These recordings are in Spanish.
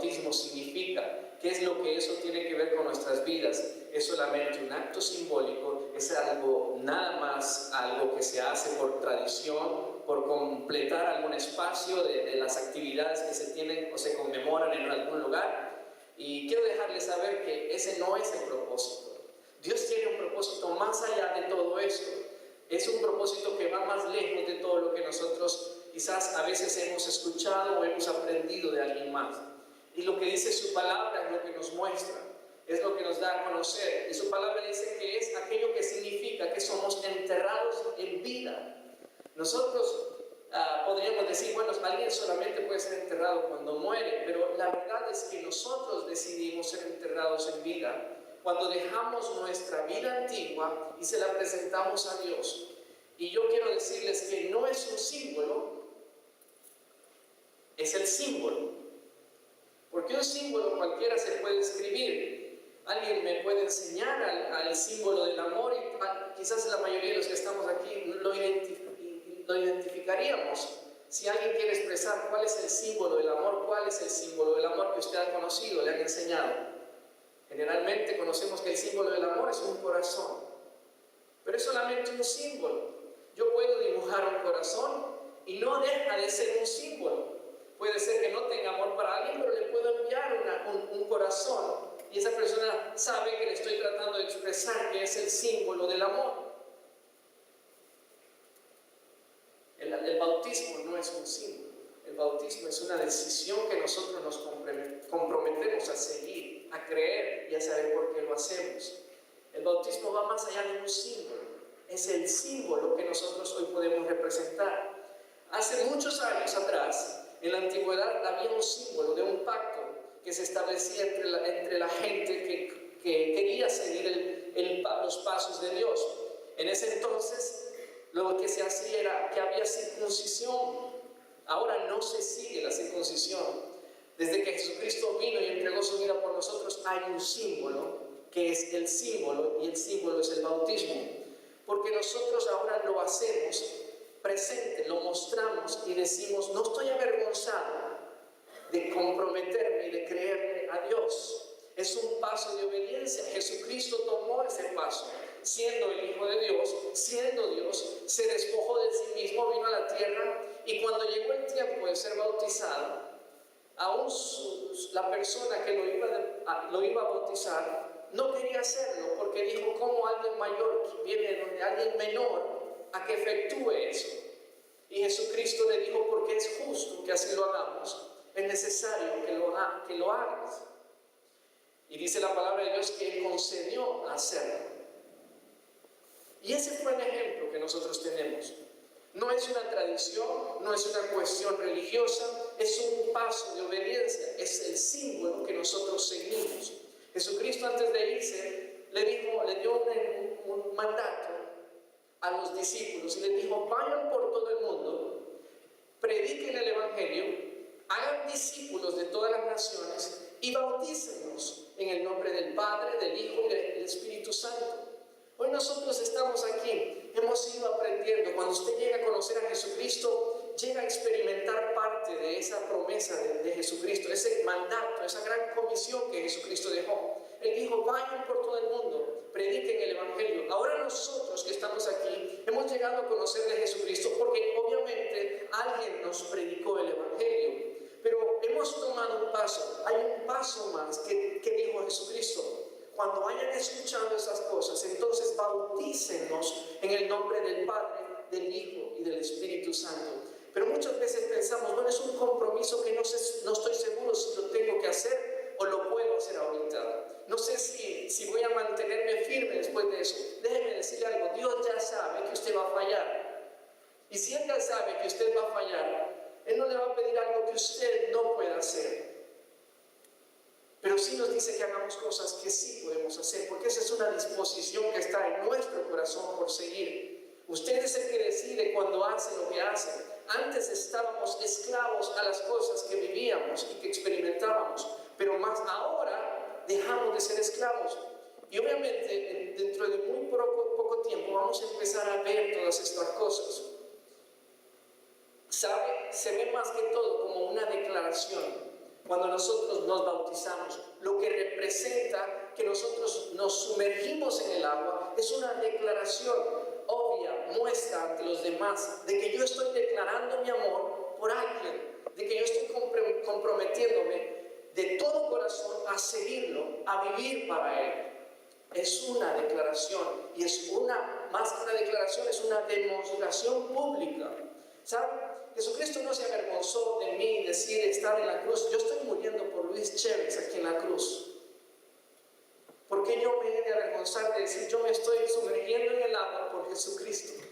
bautismo significa, qué es lo que eso tiene que ver con nuestras vidas. Es solamente un acto simbólico, es algo nada más, algo que se hace por tradición, por completar algún espacio de las actividades que se tienen o se conmemoran en algún lugar. Y quiero dejarles saber que ese no es el propósito. Dios tiene un propósito más allá de todo eso. Es un propósito que va más lejos de todo lo que nosotros quizás a veces hemos escuchado o hemos aprendido de alguien más. Y lo que dice su palabra es lo que nos muestra, es lo que nos da a conocer. Y su palabra dice que es aquello que significa que somos enterrados en vida. Nosotros podríamos decir, bueno, alguien solamente puede ser enterrado cuando muere, pero la verdad es que nosotros decidimos ser enterrados en vida cuando dejamos nuestra vida antigua y se la presentamos a Dios. Y yo quiero decirles que no es un símbolo, es el símbolo. Porque un símbolo cualquiera se puede escribir. Alguien me puede enseñar al símbolo del amor y quizás la mayoría de los que estamos aquí lo identificaríamos. Si alguien quiere expresar cuál es el símbolo del amor, cuál es el símbolo del amor que usted ha conocido, le han enseñado. Generalmente conocemos que el símbolo del amor es un corazón, pero es solamente un símbolo. Yo puedo dibujar un corazón y no deja de ser un símbolo. Puede ser que no tenga amor para alguien, pero le puedo enviar un corazón y esa persona sabe que le estoy tratando de expresar que es el símbolo del amor. El bautismo no es un símbolo. El bautismo es una decisión que nosotros nos comprometemos a seguir, a creer y a saber por qué lo hacemos. El bautismo va más allá de un símbolo. Es el símbolo que nosotros hoy podemos representar. Hace muchos años atrás, en la antigüedad, había un símbolo de un pacto que se establecía entre la gente que quería seguir los pasos de Dios. En ese entonces, lo que se hacía era que había circuncisión. Ahora no se sigue la circuncisión. Desde que Jesucristo vino y entregó su vida por nosotros, hay un símbolo que es el símbolo, y el símbolo es el bautismo. Porque nosotros ahora lo hacemos presente, lo mostramos y decimos, no estoy avergonzado de comprometerme y de creerle a Dios. Es un paso de obediencia. Jesucristo tomó ese paso, siendo el Hijo de Dios, siendo Dios, se despojó de sí mismo, vino a la tierra, y cuando llegó el tiempo de ser bautizado, aún la persona que lo iba a bautizar no quería hacerlo, porque dijo, ¿cómo alguien mayor viene donde alguien menor a que efectúe eso? Y Jesucristo le dijo, porque es justo que así lo hagamos, es necesario que lo hagas. Y dice la palabra de Dios que Él concedió hacerlo. Y ese fue el ejemplo que nosotros tenemos. No es una tradición, no es una cuestión religiosa, es un paso de obediencia, es el símbolo que nosotros seguimos. Jesucristo, antes de irse, le dio un mandato a los discípulos y les dijo, vayan por todo el mundo, prediquen el Evangelio, hagan discípulos de todas las naciones y bautícenlos en el nombre del Padre, del Hijo y del Espíritu Santo. Hoy nosotros estamos aquí, hemos ido aprendiendo. Cuando usted llega a conocer a Jesucristo, llega a experimentar parte de esa promesa de Jesucristo, ese mandato, esa gran comisión que Jesucristo dejó. Él dijo, vayan por todo el mundo, prediquen el Evangelio. Ahora nosotros que estamos aquí, hemos llegado a conocer de Jesucristo porque obviamente alguien nos predicó el Evangelio. Pero hemos tomado un paso, hay un paso más que dijo Jesucristo. Cuando hayan escuchado esas cosas, entonces bautícennos en el nombre del Padre, del Hijo y del Espíritu Santo. Pero muchas veces pensamos, bueno, es un compromiso que no estoy seguro si lo tengo que hacer o lo puedo hacer ahorita. No sé si voy a mantenerme firme después de eso. Déjeme decirle algo, Dios ya sabe que usted va a fallar. Y si Él ya sabe que usted va a fallar, Él no le va a pedir algo que usted no pueda hacer. Pero sí nos dice que hagamos cosas que sí podemos hacer, porque esa es una disposición que está en nuestro corazón por seguir. Usted es el que decide cuando hace lo que hace. Antes estábamos esclavos a las cosas que vivíamos y que experimentábamos, pero más ahora dejamos de ser esclavos. Y obviamente dentro de muy poco tiempo vamos a empezar a ver todas estas cosas. ¿Sabe? Se ve más que todo como una declaración. cuando nosotros nos bautizamos, lo que representa que nosotros nos sumergimos en el agua, es una declaración obvia, muestra ante los demás, de que yo estoy declarando mi amor por alguien, de que yo estoy comprometiéndome de todo corazón a seguirlo, a vivir para Él. Es una declaración, y es más que una declaración, es una demostración pública. ¿Saben? Jesucristo no se avergonzó de mí decir estar en la cruz. Yo estoy muriendo por Luis Chévez aquí en la cruz. ¿Por qué yo me he de avergonzar de decir yo me estoy sumergiendo en el agua por Jesucristo?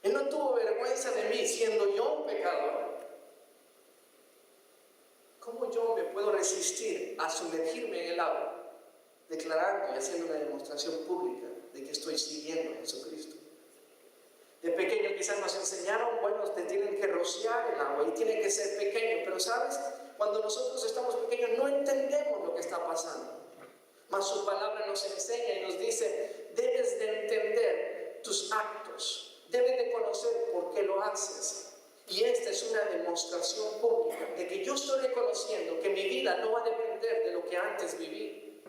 Él no tuvo vergüenza de mí siendo yo un pecador. ¿Cómo yo me puedo resistir a sumergirme en el agua, declarando y haciendo una demostración pública de que estoy siguiendo a Jesucristo? De pequeño quizás nos enseñaron, bueno, te tienen que rociar el agua y tiene que ser pequeño, pero ¿sabes? Cuando nosotros estamos pequeños no entendemos lo que está pasando. Mas su palabra nos enseña y nos dice, debes de entender tus actos, debes de conocer por qué lo haces. Y esta es una demostración pública de que yo estoy reconociendo que mi vida no va a depender de lo que antes viví.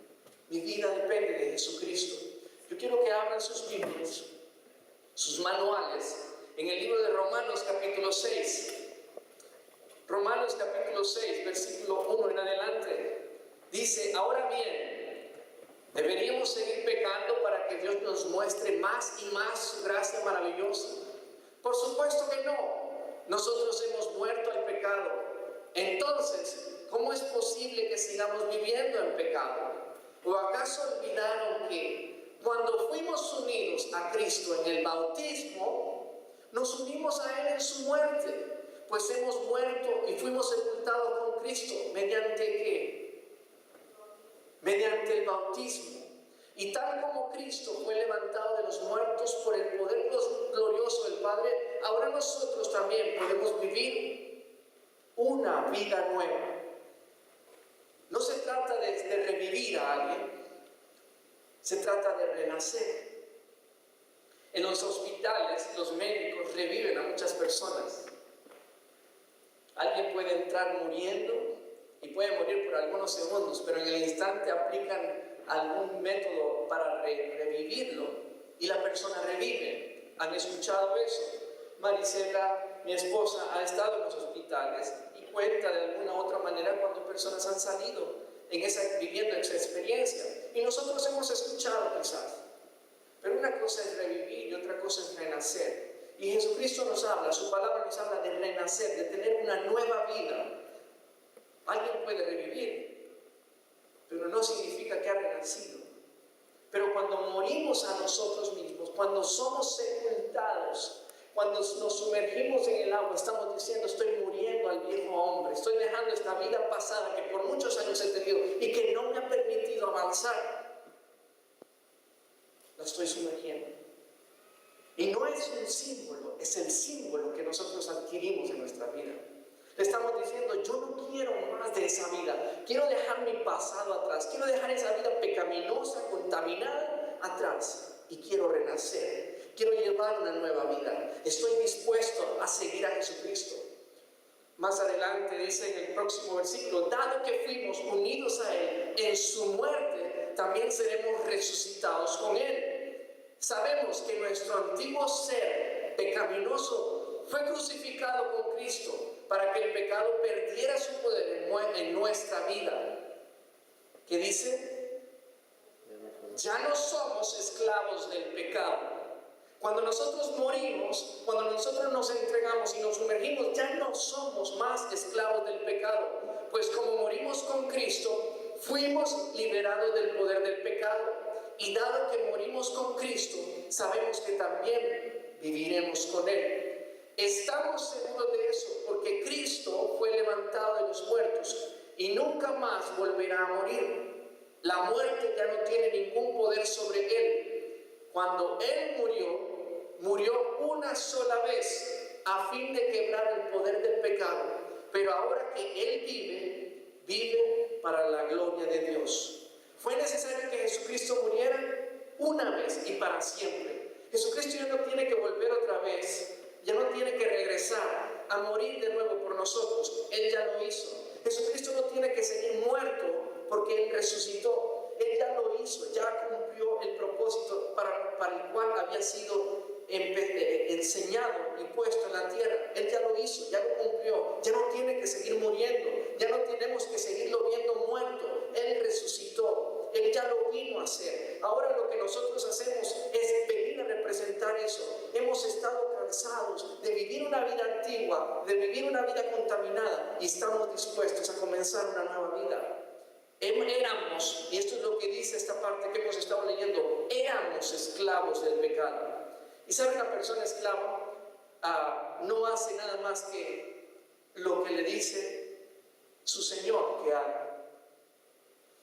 Mi vida depende de Jesucristo. Yo quiero que abran sus Biblias, sus manuales, en el libro de Romanos capítulo 6. Romanos capítulo 6, versículo 1 en adelante. Dice, ahora bien, ¿deberíamos seguir pecando para que Dios nos muestre más y más su gracia maravillosa? Por supuesto que no. Nosotros hemos muerto al pecado. Entonces, ¿cómo es posible que sigamos viviendo en pecado? ¿O acaso olvidaron que cuando fuimos unidos a Cristo en el bautismo, nos unimos a Él en su muerte? Pues hemos muerto y fuimos sepultados con Cristo. ¿Mediante qué? Mediante el bautismo. Y tal como Cristo fue levantado de los muertos por el poder glorioso del Padre, ahora nosotros también podemos vivir una vida nueva. No se trata de revivir a alguien, se trata de renacer. En los hospitales, los médicos reviven a muchas personas. Alguien puede entrar muriendo y puede morir por algunos segundos, pero en el instante aplican algún método para revivirlo y la persona revive. ¿Han escuchado eso? Marisela, mi esposa, ha estado en los hospitales y cuenta de alguna u otra manera cuando personas han salido viviendo esa experiencia. Y nosotros hemos escuchado quizás. Pero una cosa es revivir y otra cosa es renacer. Y Jesucristo nos habla, su palabra nos habla de renacer, de tener una nueva vida. Alguien puede revivir, pero no significa que ha renacido. Pero cuando morimos a nosotros mismos, cuando somos sepultados, cuando nos sumergimos en el agua, estamos diciendo, estoy muriendo al viejo hombre, estoy dejando esta vida pasada que por muchos años he tenido y que no me ha permitido avanzar. La estoy sumergiendo. Y no es un símbolo, es el símbolo que nosotros adquirimos en nuestra vida. Le estamos diciendo, yo no quiero más de esa vida, quiero dejar mi pasado atrás, quiero dejar esa vida pecaminosa, contaminada atrás y quiero renacer, quiero llevar una nueva vida, estoy dispuesto a seguir a Jesucristo. Más adelante dice en el próximo versículo, dado que fuimos unidos a Él en su muerte, también seremos resucitados con Él. Sabemos que nuestro antiguo ser pecaminoso fue crucificado con Cristo para que el pecado perdiera su poder en nuestra vida. ¿Qué dice? Ya no somos esclavos del pecado. Cuando nosotros morimos, cuando nosotros nos entregamos y nos sumergimos, ya no somos más esclavos del pecado. Pues como morimos con Cristo, fuimos liberados del poder del pecado. Y dado que morimos con Cristo, sabemos que también viviremos con Él. Estamos seguros de eso porque Cristo fue levantado de los muertos y nunca más volverá a morir. La muerte ya no tiene ningún poder sobre Él. Cuando Él murió una sola vez a fin de quebrar el poder del pecado. Pero ahora que Él vive para la gloria de Dios. Fue necesario que Jesucristo muriera una vez y para siempre. Jesucristo ya no tiene que volver otra vez, ya no tiene que regresar a morir de nuevo por nosotros. Él ya lo hizo. Jesucristo muerto porque Él resucitó. Él ya lo hizo, ya cumplió el propósito para el cual había sido enseñado y puesto en la tierra. Él ya lo hizo, ya lo cumplió, ya no tiene que seguir muriendo, ya no tenemos que seguirlo viendo muerto. Él resucitó, Él ya lo vino a hacer. Ahora lo que nosotros hacemos es venir a representar eso. Hemos estado cansados de vivir una vida antigua, de vivir una vida contaminada, y estamos dispuestos a comenzar una nueva vida. Éramos, y esto es lo que dice esta parte que hemos estado leyendo, éramos esclavos del pecado. Y sabe, una persona esclava no hace nada más que lo que le dice su Señor que haga.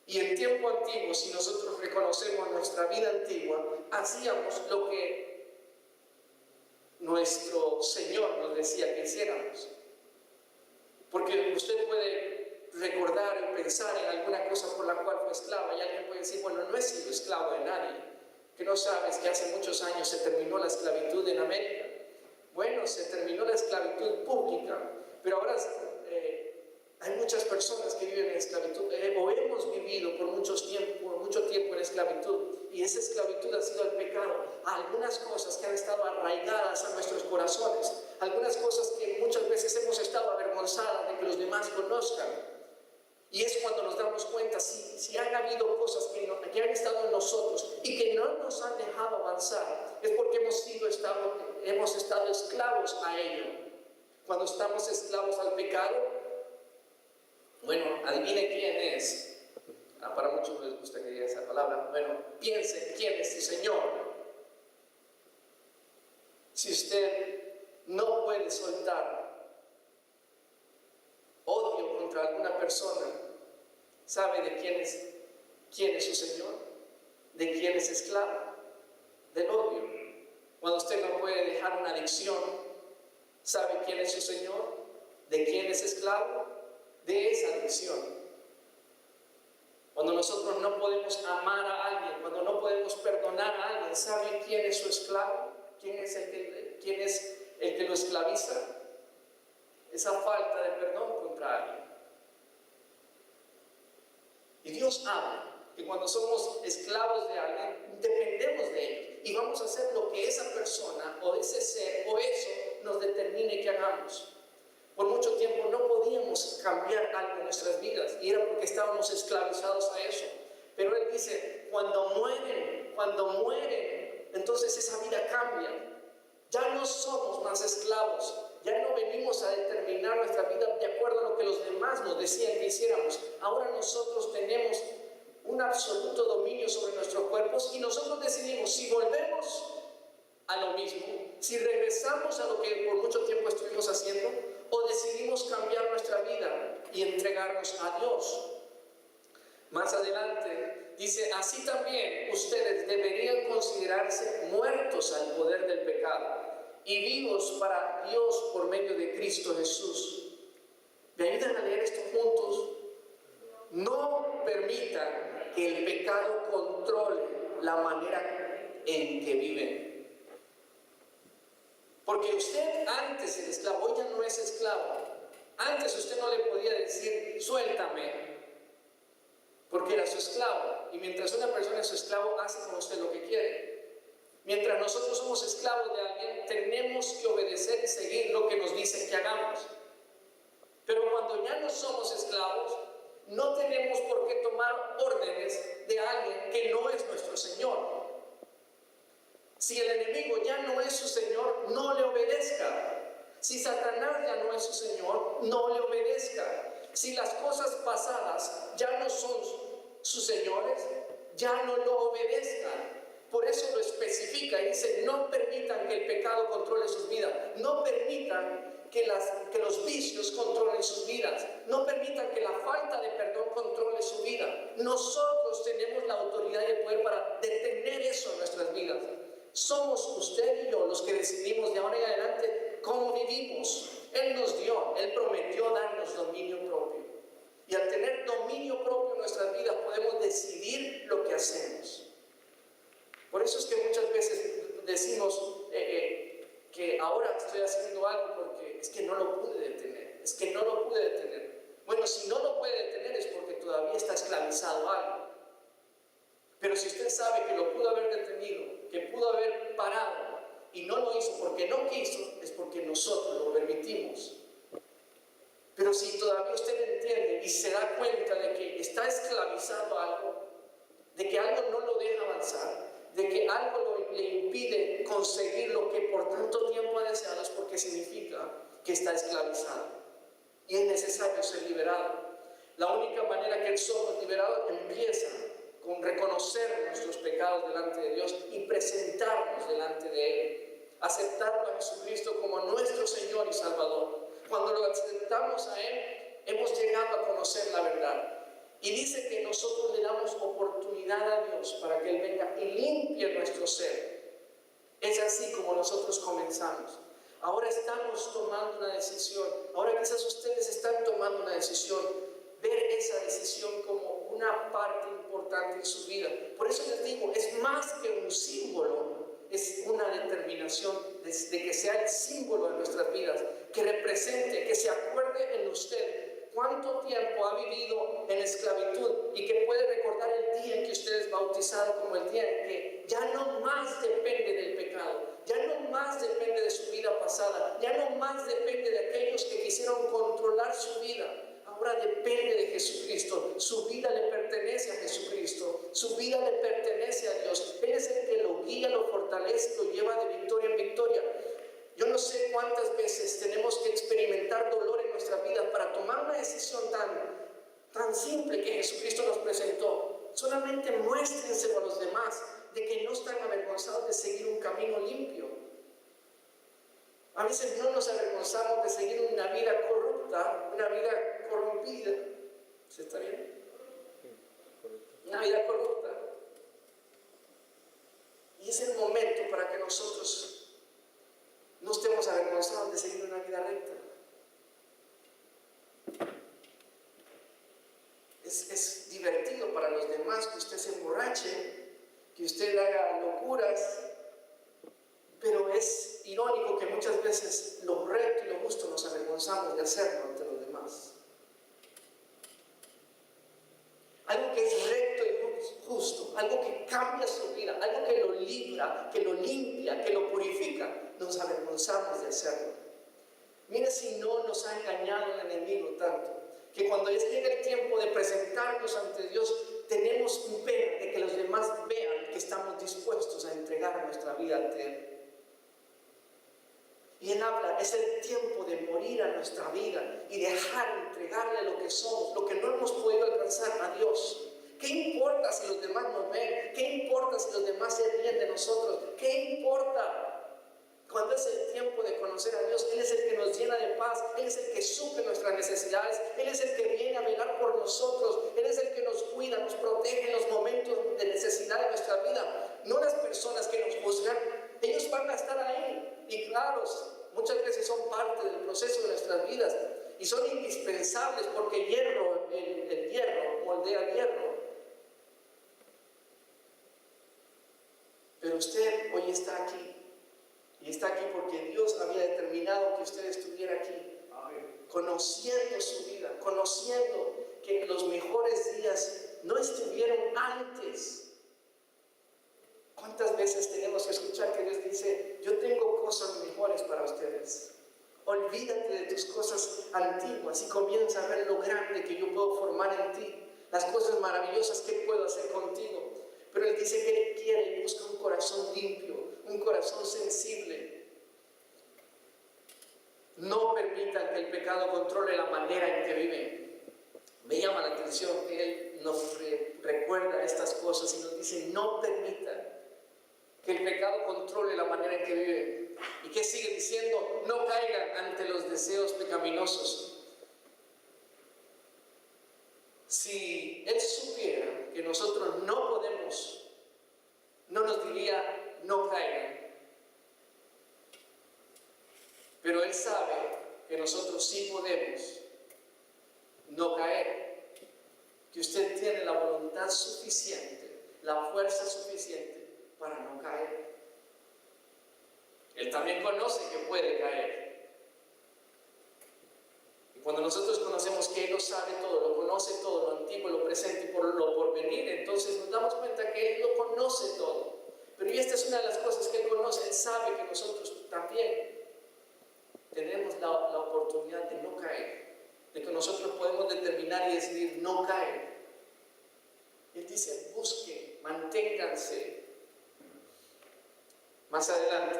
Y en tiempo antiguo, si nosotros reconocemos nuestra vida antigua, hacíamos lo que nuestro Señor nos decía que hiciéramos. Porque usted puede recordar y pensar en alguna cosa por la cual fue esclavo, y alguien puede decir, bueno, no he sido esclavo de nadie. Que no sabes que hace muchos años se terminó la esclavitud en América. Bueno, se terminó la esclavitud pública, pero ahora hay muchas personas que viven en esclavitud, o hemos vivido por mucho tiempo en esclavitud, y esa esclavitud ha sido el pecado. Algunas cosas que han estado arraigadas a nuestros corazones, algunas cosas que muchas veces hemos estado avergonzadas de que los demás conozcan. Y es cuando nos damos cuenta si han habido cosas que han estado en nosotros y que no nos han dejado avanzar, es porque hemos estado esclavos a ello. Cuando estamos esclavos al pecado, bueno, adivine quién es. Para muchos les gusta que diga esa palabra. Bueno, piensen quién es su Señor. Si usted no puede soltar odio contra alguna persona, ¿sabe de quién es su Señor? ¿De quién es esclavo? Del odio. Cuando usted no puede dejar una adicción, ¿sabe quién es su Señor? ¿De quién es esclavo? De esa adicción. Cuando nosotros no podemos amar a alguien, cuando no podemos perdonar a alguien, ¿sabe quién es su esclavo? ¿Quién es el que lo esclaviza? Esa falta de perdón contra alguien. Y Dios habla que cuando somos esclavos de alguien, dependemos de ellos y vamos a hacer lo que esa persona o ese ser o eso nos determine que hagamos. Por mucho tiempo no podíamos cambiar algo en nuestras vidas, y era porque estábamos esclavizados a eso. Pero Él dice, cuando mueren, entonces esa vida cambia. Ya no somos más esclavos, ya no venimos a determinar nuestra vida de acuerdo a lo que los demás nos decían que hiciéramos. Ahora nosotros tenemos un absoluto dominio sobre nuestros cuerpos, y nosotros decidimos si volvemos a lo mismo, si regresamos a lo que por mucho tiempo estuvimos haciendo, o decidimos cambiar nuestra vida y entregarnos a Dios. Más adelante dice, así también ustedes deberían considerarse muertos al poder del pecado y vivos para Dios por medio de Cristo Jesús. ¿Me ayudan a leer esto juntos? No permitan que el pecado controle la manera en que viven. Porque usted antes era esclavo, hoy ya no es esclavo. Antes usted no le podía decir, suéltame, porque era su esclavo. Y mientras una persona es su esclavo, hace con usted lo que quiere. Mientras nosotros somos esclavos de alguien, tenemos que obedecer y seguir lo que nos dicen que hagamos. Pero cuando ya no somos esclavos, no tenemos por qué tomar órdenes de alguien que no es nuestro Señor. Si el enemigo ya no es su Señor, no le obedezca. Si Satanás ya no es su Señor, no le obedezca. Si las cosas pasadas ya no son sus señores, ya no lo obedezcan. Por eso lo especifica y dice, no permitan que el pecado controle sus vidas. No permitan que los vicios controlen sus vidas. No permitan que la falta de perdón controle su vida. Nosotros tenemos la autoridad y el poder para detener eso en nuestras vidas. Somos usted y yo los que decidimos de ahora en adelante cómo vivimos. Él nos dio, Él prometió darnos dominio propio. Y al tener dominio propio en nuestras vidas podemos decidir lo que hacemos. Por eso es que muchas veces decimos que ahora estoy haciendo algo porque es que no lo pude detener. Es que no lo pude detener. Bueno, si no lo puede detener es porque todavía está esclavizado a algo. Pero si usted sabe que lo pudo haber detenido, que pudo haber parado y no lo hizo porque no quiso, es porque nosotros lo permitimos. Pero si todavía usted entiende y se da cuenta de que está esclavizado a algo, de que algo no lo deja avanzar, de que algo le impide conseguir lo que por tanto tiempo ha deseado, es porque significa que está esclavizado y es necesario ser liberado. La única manera que somos liberados empieza con reconocer nuestros pecados delante de Dios y presentarnos delante de Él, aceptarlo a Jesucristo como nuestro Señor y Salvador. Cuando lo aceptamos a Él, hemos llegado a conocer la verdad. Y dice que nosotros le damos oportunidad a Dios para que Él venga y limpie nuestro ser. Es así como nosotros comenzamos. Ahora estamos tomando una decisión. Ahora quizás ustedes están tomando una decisión. Ver esa decisión como una parte importante en su vida. Por eso les digo, es más que un símbolo, es una determinación de que sea el símbolo de nuestras vidas, que represente, que se acuerde en usted cuánto tiempo ha vivido en esclavitud y que puede recordar el día en que usted es bautizado como el día en que ya no más depende del pecado, ya no más depende de su vida pasada, ya no más depende de aquellos que quisieron controlar su vida. Ahora depende de Jesucristo, su vida le pertenece a Jesucristo, su vida le pertenece a Dios. Él es el que lo guía, lo fortalece, lo lleva de victoria en victoria. Yo no sé cuántas veces tenemos que experimentar dolor en nuestra vida para tomar una decisión tan simple que Jesucristo nos presentó. Solamente muéstrenselo a los demás de que no están avergonzados de seguir un camino limpio. A veces no nos avergonzamos de seguir una vida corrupta, una vida corrompida. ¿Se está bien? Una vida corrupta. Y es el momento para que nosotros no estemos avergonzados de seguir una vida recta. Es divertido para los demás que usted se emborrache, que usted haga locuras, pero es irónico que muchas veces lo recto y lo justo nos avergonzamos de hacerlo ante los demás. Algo que es recto y justo, algo que cambia su vida, algo que lo libra, que lo limpia, que lo purifica, nos avergonzamos de hacerlo. Mire si no nos ha engañado el enemigo tanto, que cuando llega el tiempo de presentarnos ante Dios, tenemos pena de que los demás vean que estamos dispuestos a entregar nuestra vida ante Él. Y Él habla, es el tiempo de morir a nuestra vida y dejar, entregarle lo que somos, lo que no hemos podido alcanzar a Dios. ¿Qué importa si los demás nos ven? ¿Qué importa si los demás se ríen de nosotros? ¿Qué importa? Cuando es el tiempo de conocer a Dios, Él es el que nos llena de paz, Él es el que suple nuestras necesidades, Él es el que viene a velar por nosotros, Él es el que nos cuida, nos protege en los momentos de necesidad de nuestra vida. No las personas que nos juzgan, ellos van a estar ahí y claros, muchas veces son parte del proceso de nuestras vidas y son indispensables porque el hierro moldea hierro. Pero usted hoy está aquí. Y está aquí porque Dios había determinado que usted estuviera aquí, conociendo su vida, conociendo que los mejores días no estuvieron antes. ¿Cuántas veces tenemos que escuchar que Dios dice, yo tengo cosas mejores para ustedes? Olvídate de tus cosas antiguas y comienza a ver lo grande que yo puedo formar en ti, las cosas maravillosas que puedo hacer contigo. Pero Él dice que Él quiere y busca un corazón limpio, un corazón sensible. No permitan que el pecado controle la manera en que viven. Me llama la atención que Él nos recuerda estas cosas y nos dice, no permitan que el pecado controle la manera en que viven. ¿Y qué sigue diciendo? No caigan ante los deseos pecaminosos. Si Él supiera que nosotros no podemos, no nos diría, no caigan. Pero Él sabe que nosotros sí podemos no caer, que usted tiene la voluntad suficiente, la fuerza suficiente para no caer. Él también conoce que puede caer. Y cuando nosotros conocemos que Él lo sabe todo, lo conoce todo, lo antiguo, lo presente, por lo por venir, entonces nos damos cuenta que Él lo conoce todo. Pero y esta es una de las cosas que Él conoce. Él sabe que nosotros también tenemos la oportunidad de no caer, de que nosotros podemos determinar y decidir no caer. Él dice: busquen, manténganse. Más adelante,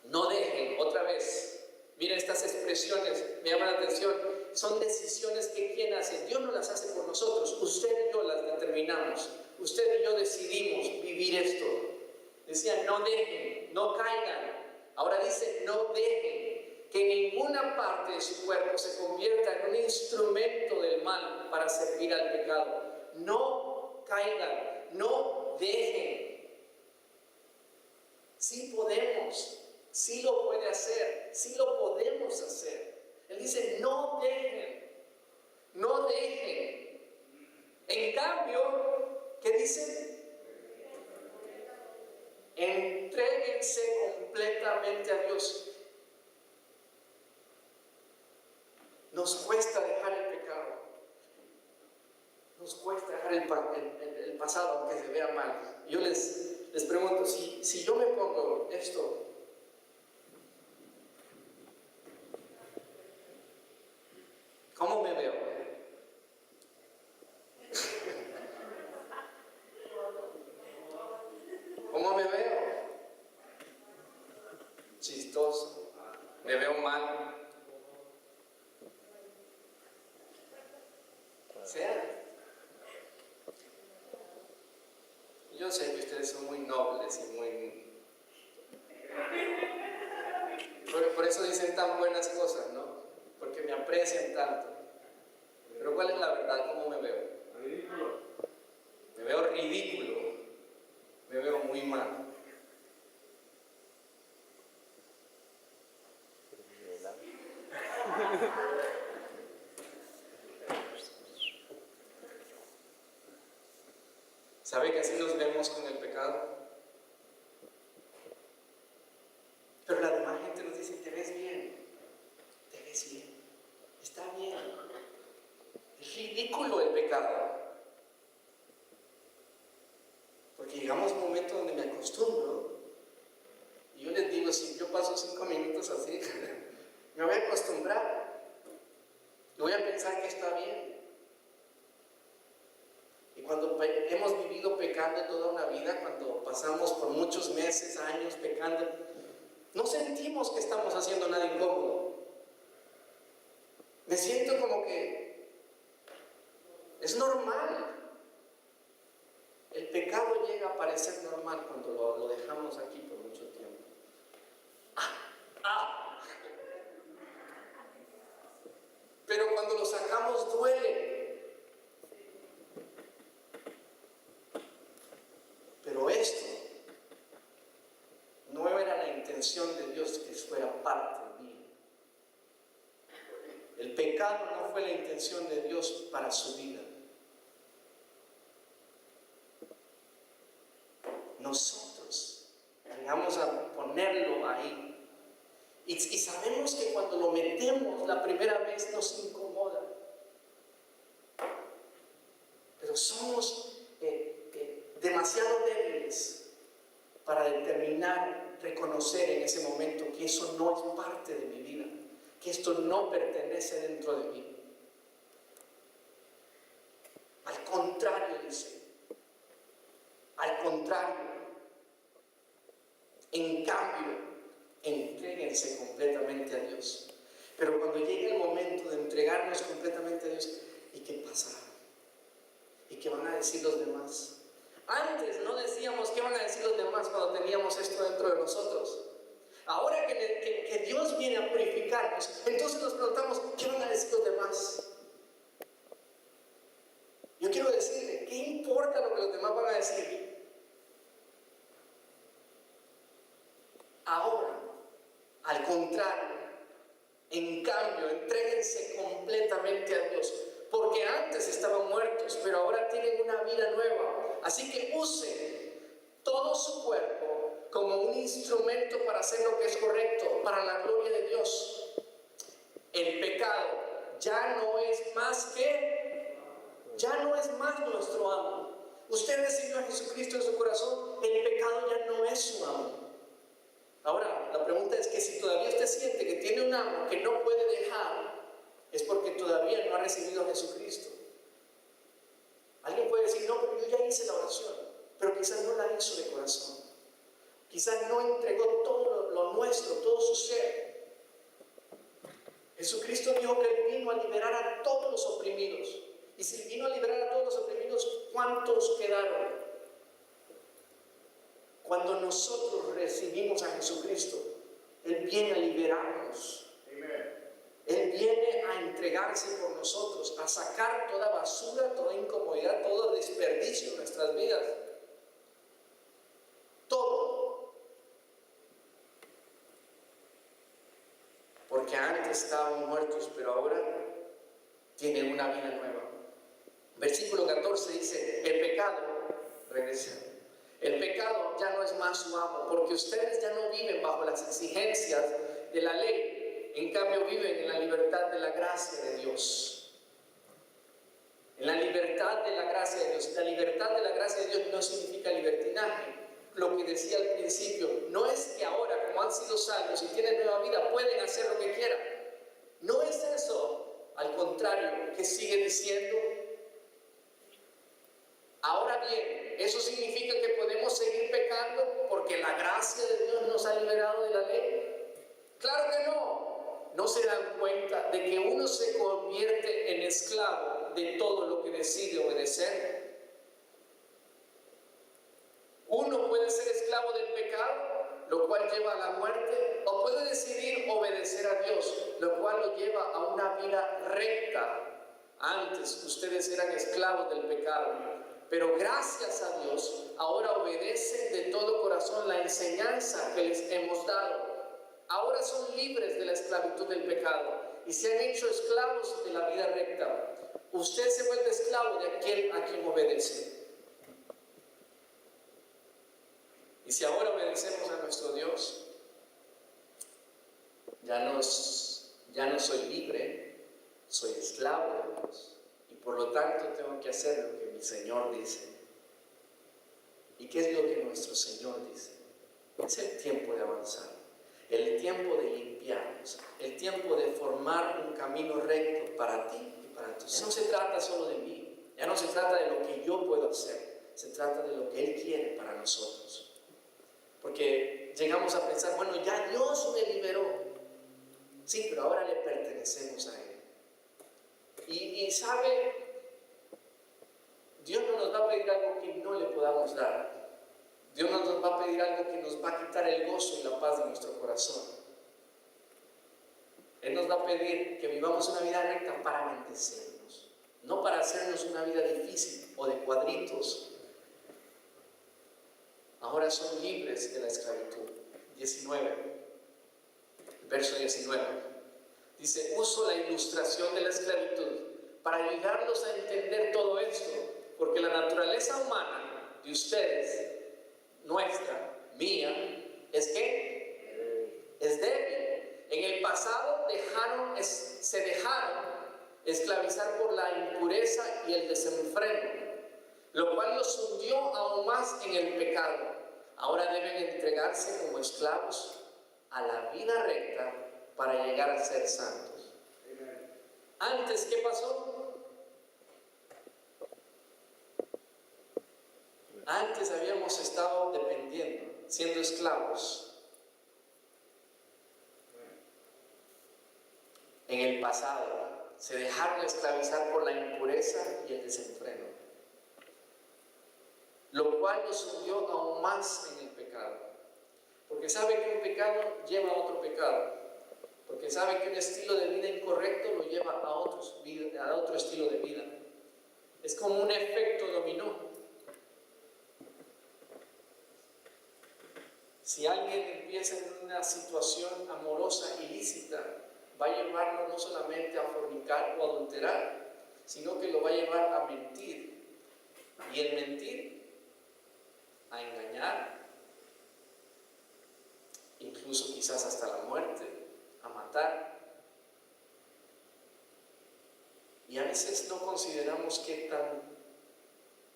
no dejen, otra vez, mira estas expresiones, me llaman la atención. Son decisiones que ¿quién hace? Dios no las hace por nosotros, usted y yo las determinamos. Usted y yo decidimos vivir esto. Decía: no dejen, no caigan. Ahora dice: no dejen que ninguna parte de su cuerpo se convierta en un instrumento del mal para servir al pecado. No caigan, no dejen. Sí podemos, sí lo puede hacer, sí lo podemos hacer. Él dice: no dejen, no dejen. En cambio, ¿qué dice? Entréguense completamente a Dios. Nos cuesta dejar el pecado. Nos cuesta dejar el pasado, aunque se vea mal. Yo les pregunto, si yo me pongo esto, ¿cómo me veo? ¿Cómo me veo? Chistoso. Me veo mal. O sea, yo sé que ustedes son muy nobles y muy... Por eso dicen tan buenas cosas, ¿no? Porque me aprecian tanto. Pero ¿cuál es la verdad? ¿Cómo me veo? Ridículo. Me veo ridículo. Me veo muy mal. ¿Sabe que así nos vemos con el pecado? Pero la demás gente nos dice: te ves bien, te ves bien, está bien. Es ridículo el pecado. Porque llegamos a un momento donde me acostumbro, y yo les digo: si yo paso 5 minutos así, me voy a acostumbrar, y voy a pensar que está bien. Y cuando hemos vivido pecando toda una vida, cuando pasamos por muchos meses, años pecando, no sentimos que estamos haciendo nada incómodo. Me siento como que es normal. El pecado llega a parecer normal cuando lo dejamos aquí por mucho tiempo. Pero cuando lo sacamos duele. Pero esto no era la intención de Dios, que fuera parte mía. El pecado no fue la intención de Dios para su vida. Nosotros llegamos a ponerlo ahí. Y sabemos que cuando lo metemos la primera vez nos incomoda. Pero somos demasiado débiles para determinar, reconocer en ese momento que eso no es parte de mi vida, que esto no pertenece dentro de mí. Al contrario, dice. Al contrario. En cambio, entréguense completamente a Dios. Pero cuando llegue el momento de entregarnos completamente a Dios, ¿y qué pasará? ¿Y qué van a decir los demás? Antes no decíamos qué van a decir los demás cuando teníamos esto dentro de nosotros. Ahora que Dios viene a purificarnos, entonces nos preguntamos: ¿qué van a decir los demás? Yo quiero decirle: ¿qué importa lo que los demás van a decir? Ahora, al contrario, en cambio, entréguense completamente a Dios. Porque antes estaban muertos, pero ahora tienen una vida nueva. Así que usen todo su cuerpo como un instrumento para hacer lo que es correcto, para la gloria de Dios. El pecado ya no es más que ya no es más nuestro amo. Usted recibió a Jesucristo en su corazón, el pecado ya no es su amo. Ahora, la pregunta es que si todavía usted siente que tiene un amo que no puede dejar, es porque todavía no ha recibido a Jesucristo. Alguien puede decir, no, pero yo ya hice la oración, pero quizás no la hizo de corazón. Quizás no entregó todo lo nuestro, todo su ser. Jesucristo dijo que Él vino a liberar a todos los oprimidos. Y si vino a liberar a todos los oprimidos, ¿cuántos quedaron? Cuando nosotros recibimos a Jesucristo, Él viene a liberarnos. Él viene a entregarse por nosotros, a sacar toda basura, toda incomodidad, todo desperdicio de nuestras vidas. Todo. Porque antes estaban muertos, pero ahora tienen una vida nueva. Versículo 14 dice, el pecado, regresa. El pecado ya no es más su amo, porque ustedes ya no viven bajo las exigencias de la ley, en cambio viven en la libertad de la gracia de Dios. En la libertad de la gracia de Dios. La libertad de la gracia de Dios no significa libertinaje. Lo que decía al principio, no es que ahora, como han sido salvos y tienen nueva vida, pueden hacer lo que quieran. No es eso. Al contrario, que sigue diciendo, ahora bien, ¿eso significa que podemos seguir pecando porque la gracia de Dios nos ha liberado de la ley? Claro que no. ¿No se dan cuenta de que uno se convierte en esclavo de todo lo que decide obedecer? Uno puede ser esclavo del pecado, lo cual lleva a la muerte, o puede decidir obedecer a Dios, lo cual lo lleva a una vida recta. Antes ustedes eran esclavos del pecado, pero gracias a Dios ahora obedecen de todo corazón la enseñanza que les hemos dado. Ahora son libres de la esclavitud del pecado y se han hecho esclavos de la vida recta. Usted se vuelve esclavo de aquel a quien obedece. Y si ahora obedecemos a nuestro Dios, ya no soy libre, soy esclavo de Dios. Y por lo tanto tengo que hacer lo que mi Señor dice. ¿Y qué es lo que nuestro Señor dice? Es el tiempo de avanzar, el tiempo de limpiarnos, el tiempo de formar un camino recto para ti y para tus hijos. Ya no se trata solo de mí, ya no se trata de lo que yo puedo hacer, se trata de lo que Él quiere para nosotros. Porque llegamos a pensar, bueno, ya Dios me liberó. Sí, pero ahora le pertenecemos a Él. Y sabe, Dios no nos va a pedir algo que no le podamos dar. Dios no nos va a pedir algo que nos va a quitar el gozo y la paz de nuestro corazón. Él nos va a pedir que vivamos una vida recta para bendecirnos, no para hacernos una vida difícil o de cuadritos. Ahora son libres de la esclavitud. 19, verso 19. Dice, uso la ilustración de la esclavitud para ayudarlos a entender todo esto, porque la naturaleza humana de ustedes, nuestra, mía, es que es débil. En el pasado se dejaron esclavizar por la impureza y el desenfreno, lo cual los hundió aún más en el pecado. Ahora deben entregarse como esclavos a la vida recta para llegar a ser santos. Antes, ¿qué pasó? Antes habíamos estado dependiendo, siendo esclavos. En el pasado se dejaron esclavizar por la impureza y el desenfreno, lo cual los hundió aún más en el pecado. Porque sabe que un pecado lleva a otro pecado. Porque sabe que un estilo de vida incorrecto lo lleva a otro estilo de vida. Es como un efecto dominó. Si alguien empieza en una situación amorosa ilícita, va a llevarlo no solamente a fornicar o adulterar, sino que lo va a llevar a mentir. Y el mentir, a engañar, incluso quizás hasta la muerte, a matar. Y a veces no consideramos qué tan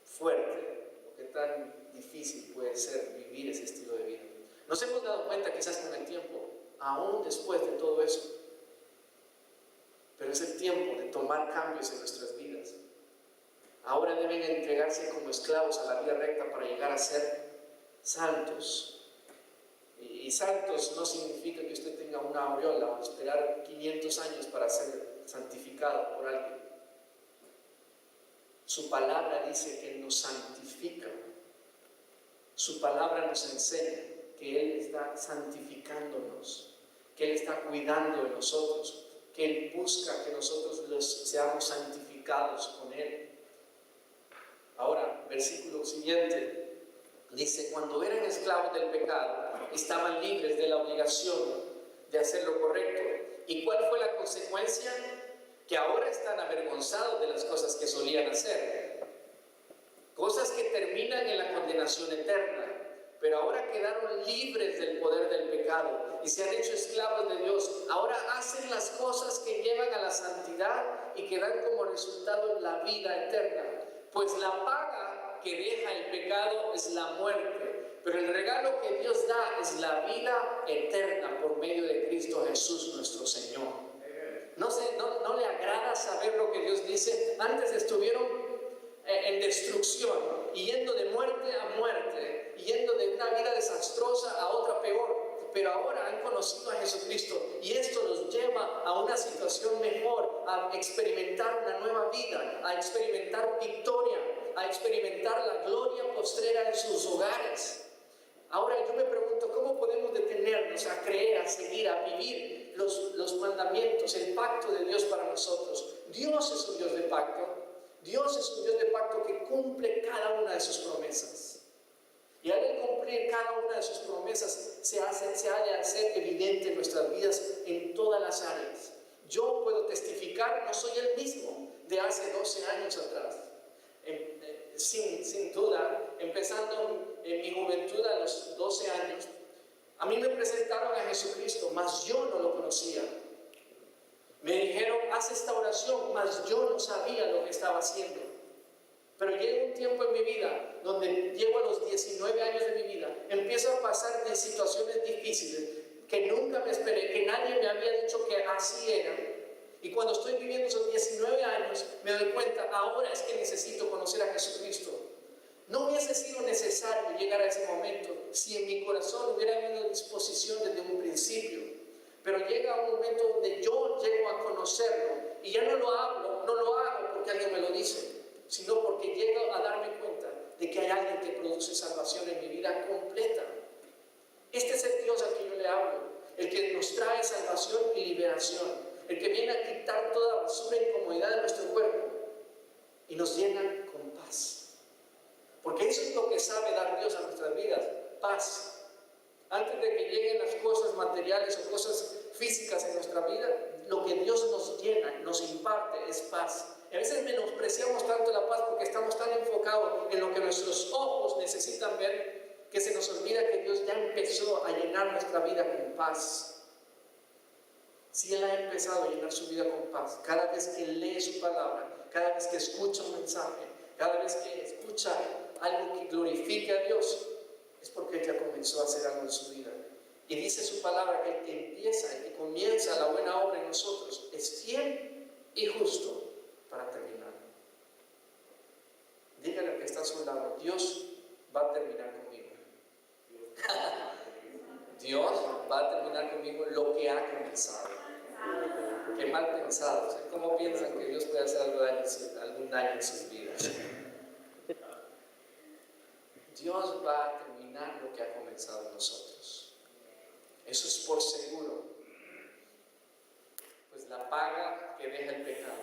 fuerte o qué tan difícil puede ser vivir ese estilo de vida. Nos hemos dado cuenta quizás con el tiempo, aún después de todo eso, pero es el tiempo de tomar cambios en nuestras vidas. Ahora deben entregarse como esclavos a la vida recta para llegar a ser santos. Y santos no significa que usted tenga una aureola o esperar 500 años para ser santificado por alguien. Su palabra dice que Él nos santifica. Su palabra nos enseña que Él está santificándonos, que Él está cuidando de nosotros, que Él busca que nosotros seamos santificados con Él. Ahora, versículo siguiente. Dice, cuando eran esclavos del pecado, estaban libres de la obligación de hacer lo correcto. ¿Y cuál fue la consecuencia? Que ahora están avergonzados de las cosas que solían hacer. Cosas que terminan en la condenación eterna. Pero ahora quedaron libres del poder del pecado y se han hecho esclavos de Dios. Ahora hacen las cosas que llevan a la santidad y que dan como resultado la vida eterna. Pues la paga que deja el pecado es la muerte, pero el regalo que Dios da es la vida eterna por medio de Cristo Jesús nuestro Señor. ¿No le agrada saber lo que Dios dice? Antes estuvieron en destrucción, yendo de muerte a muerte, yendo de una vida desastrosa a otra peor, pero ahora han conocido a Jesucristo y esto los lleva a una situación mejor, a experimentar una nueva vida, a experimentar victoria, a experimentar la gloria postrera en sus hogares. Ahora yo me pregunto, ¿cómo podemos detenernos a creer, a seguir, a vivir los mandamientos, el pacto de Dios para nosotros? Dios es un Dios de pacto. Dios es un Dios de pacto que cumple cada una de sus promesas. Y al cumplir cada una de sus promesas se ha de hacer evidente en nuestras vidas en todas las áreas. Yo puedo testificar, no soy el mismo de hace 12 años atrás. Sin duda, empezando en mi juventud a los 12 años, a mí me presentaron a Jesucristo, mas yo no lo conocía. Me dijeron, haz esta oración, mas yo no sabía lo que estaba haciendo. Pero llega un tiempo en mi vida, donde llego a los 19 años de mi vida, empiezo a pasar de situaciones difíciles que nunca me esperé, que nadie me había dicho que así era. Y cuando estoy viviendo esos 19 años, me doy cuenta, ahora es que necesito conocer a Jesucristo. No hubiese sido necesario llegar a ese momento si en mi corazón hubiera habido disposición desde un principio. Pero llega un momento donde yo llego a conocerlo y ya no lo hago porque alguien me lo dice, sino porque llego a darme cuenta de que hay alguien que produce salvación en mi vida completa. Este es el Dios al que yo le hablo, el que nos trae salvación y liberación, el que viene a quitar toda basura e incomodidad de nuestro cuerpo y nos llena con paz. Porque eso es lo que sabe dar Dios a nuestras vidas, paz. Antes de que lleguen las cosas materiales o cosas físicas en nuestra vida, lo que Dios nos llena, nos imparte es paz. Y a veces menospreciamos tanto la paz porque estamos tan enfocados en lo que nuestros ojos necesitan ver, que se nos olvida que Dios ya empezó a llenar nuestra vida con paz. Si Él ha empezado a llenar su vida con paz, cada vez que lee su palabra, cada vez que escucha un mensaje, cada vez que escucha algo que glorifique a Dios, es porque Él ya comenzó a hacer algo en su vida. Y dice su palabra que el que empieza, el que comienza la buena obra en nosotros, es fiel y justo para terminar. Dígale al que está a su lado, Dios va a terminar conmigo. Dios va a terminar conmigo lo que ha comenzado. Qué mal pensados. ¿Cómo piensan que Dios puede hacer algún daño en sus vidas? Dios va a terminar lo que ha comenzado en nosotros. Eso es por seguro. Pues la paga que deja el pecado.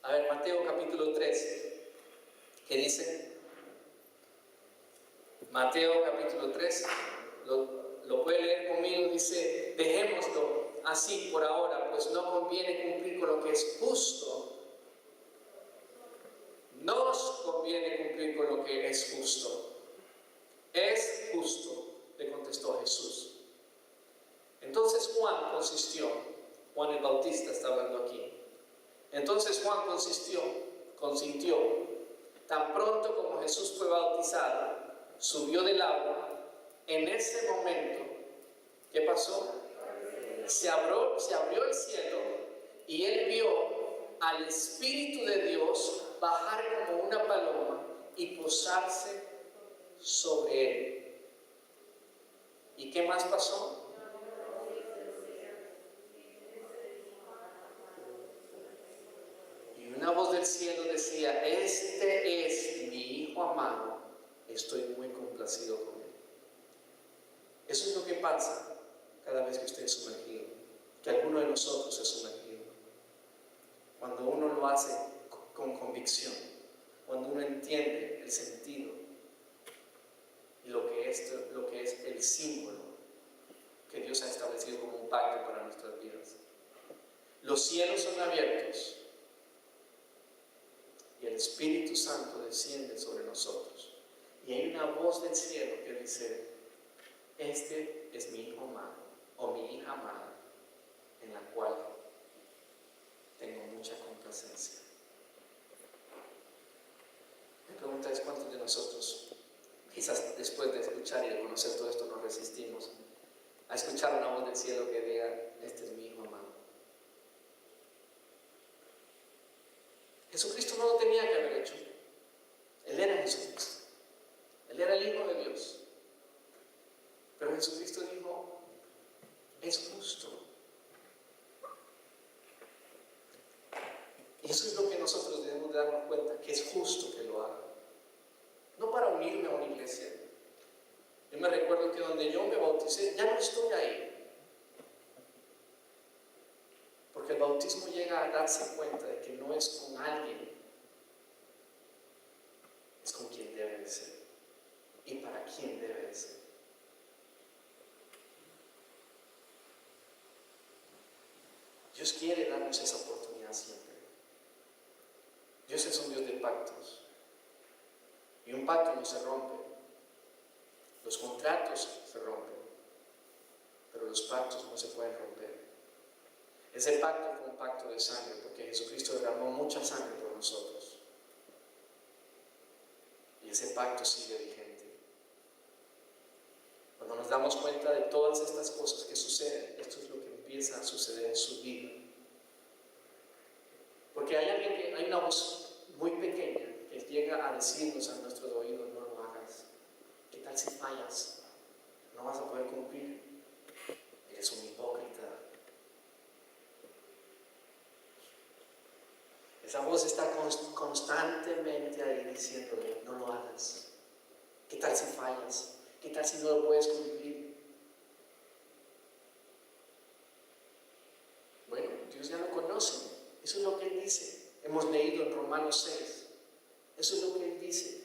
A ver, Mateo capítulo 3. ¿Qué dice? Mateo capítulo 3. Lo puede leer conmigo. Dice, dejémoslo así por ahora, pues no conviene cumplir con lo que es justo. Nos conviene cumplir con lo que es justo. Es justo, le contestó Jesús. Entonces Juan el Bautista está hablando aquí, en Entonces Juan consintió. Tan pronto como Jesús fue bautizado, subió del agua. En ese momento, ¿qué pasó? Se abrió el cielo y él vio al Espíritu de Dios bajar como una paloma y posarse sobre él. ¿Y qué más pasó? Y una voz del cielo decía: este es mi Hijo amado, estoy muy complacido con él. Eso es lo que pasa cada vez que usted es sumergido, que alguno de nosotros es sumergido. Cuando uno lo hace con convicción, cuando uno entiende el sentido y lo que es el símbolo que Dios ha establecido como un pacto para nuestras vidas. Los cielos son abiertos y el Espíritu Santo desciende sobre nosotros. Y hay una voz del cielo que dice: este es mi Hijo amado o mi hija amada, en la cual tengo mucha complacencia. Mi pregunta es: ¿cuántos de nosotros, quizás después de escuchar y de conocer todo esto, nos resistimos a escuchar una voz del cielo que diga: este es mi Hijo amado? Jesucristo no lo tenía que haber hecho. Él era Jesucristo. Él era el Hijo de Dios. Pero Jesucristo dijo: es justo. Y eso es lo que nosotros debemos de darnos cuenta, que es justo que lo haga. No para unirme a una iglesia. Yo me recuerdo que donde yo me bauticé, ya no estoy ahí. Porque el bautismo llega a darse cuenta de que no es con alguien, es con quien debe de ser y para quién debe de ser. Dios quiere darnos esa oportunidad siempre. Dios es un Dios de pactos. Y un pacto no se rompe. Los contratos se rompen, pero los pactos no se pueden romper. Ese pacto fue un pacto de sangre, porque Jesucristo derramó mucha sangre por nosotros. Y ese pacto sigue vigente. Cuando nos damos cuenta de todas estas cosas que suceden, esto es lo que empieza a suceder en su vida. Porque hay una voz muy pequeña que llega a decirnos a nuestros oídos: no lo hagas. ¿Qué tal si fallas? No vas a poder cumplir. Eres un hipócrita. Esa voz está constantemente ahí diciéndole: no lo hagas. ¿Qué tal si fallas? ¿Qué tal si no lo puedes cumplir? Bueno, Dios ya lo conoce. Eso es lo que Él dice. Hemos leído en Romanos 6. Eso es lo que Él dice.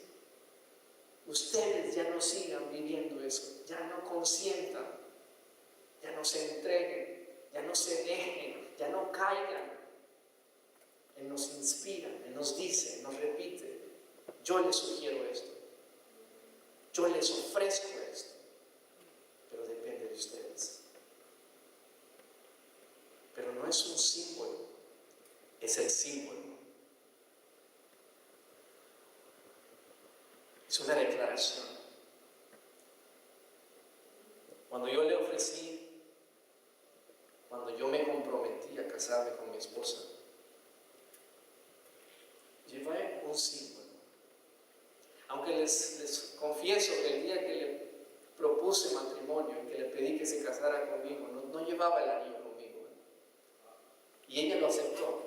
Ustedes ya no sigan viviendo eso. Ya no consientan. Ya no se entreguen. Ya no se dejen. Ya no caigan. Él nos inspira. Él nos dice, nos repite: yo les sugiero esto. Yo les ofrezco esto. Pero depende de ustedes. Pero no es un símbolo. Es el símbolo. Es una declaración. Cuando yo le ofrecí, cuando yo me comprometí a casarme con mi esposa, llevé un símbolo. Aunque les confieso que el día que le propuse matrimonio y que le pedí que se casara conmigo, no llevaba el anillo conmigo. Y ella lo aceptó,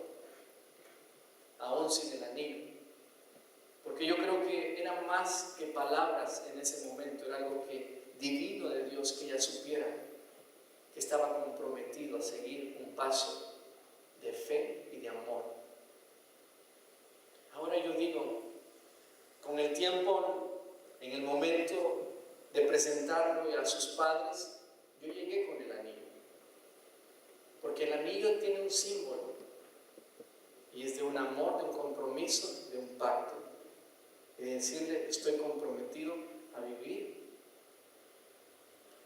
aún sin el anillo. Porque yo creo que era más que palabras en ese momento, era algo divino de Dios, que ella supiera que estaba comprometido a seguir un paso de fe y de amor. Ahora yo digo, con el tiempo, en el momento de presentarlo a sus padres, yo llegué con el anillo. Porque el anillo tiene un símbolo, y es de un amor, de un compromiso, de un pacto. Y de decirle: estoy comprometido a vivir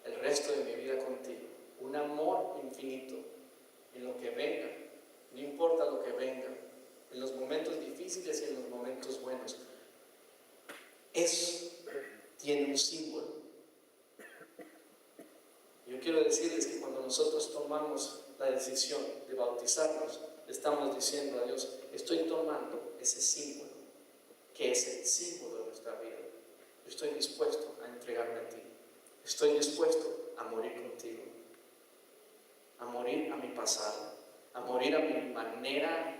el resto de mi vida contigo. Un amor infinito en lo que venga, no importa lo que venga. en los momentos difíciles y en los momentos buenos. Eso tiene un símbolo. Yo quiero decirles que cuando nosotros tomamos la decisión de bautizarnos, le estamos diciendo a Dios, estoy tomando ese símbolo, que es el símbolo de nuestra vida. Yo estoy dispuesto a entregarme a ti. Estoy dispuesto a morir contigo, a morir a mi pasado, a morir a mi manera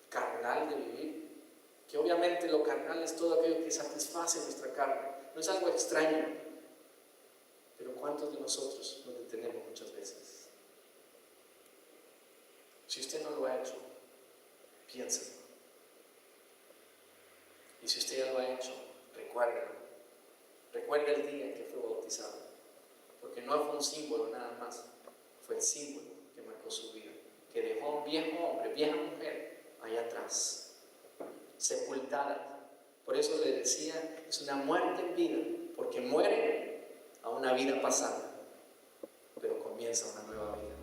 carnal de vivir, que obviamente lo carnal es todo aquello que satisface nuestra carne, no es algo extraño, pero ¿cuántos de nosotros nos detenemos muchas veces? Si usted no lo ha hecho, piénselo. Y si usted ya lo ha hecho, recuérdelo. Recuerde el día en que fue bautizado, porque no fue un símbolo nada más, fue el símbolo que marcó su vida, que dejó a un viejo hombre, vieja mujer allá atrás, sepultada. Por eso le decía, es una muerte en vida, porque muere a una vida pasada, pero comienza una nueva vida.